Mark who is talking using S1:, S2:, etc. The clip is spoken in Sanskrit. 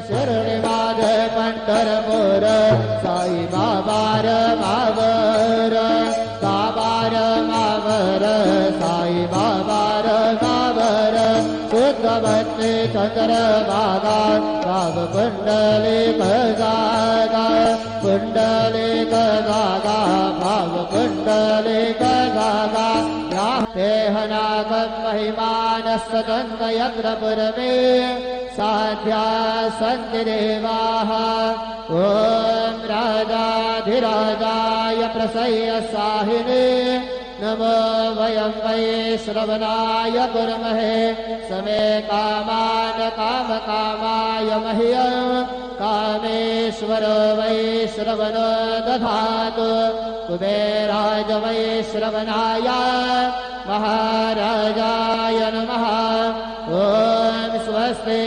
S1: शिर्डीवाद पंढरपूर साई बाबार मावर बाबार मावर साई बाबार मावर शुद्ध भक्ती चंद्रभागा भाव कुंडलिक जागा कुंडलिक जागा भाव कुंडलिक जागा देहनागम महिमानस्तदन्त यज्ञपुरमे साध्या सन्ति देवाः ॐ राजाधिराजाय प्रसह्य साहिने नमो वयं वै श्रवणाय कुर्महे समे कामान कामकामाय मह्यं कामेश्वरो वै श्रवणो दधातु कुबेराज वै श्रवणाय महाराजाय नमः ॐ स्वस्ति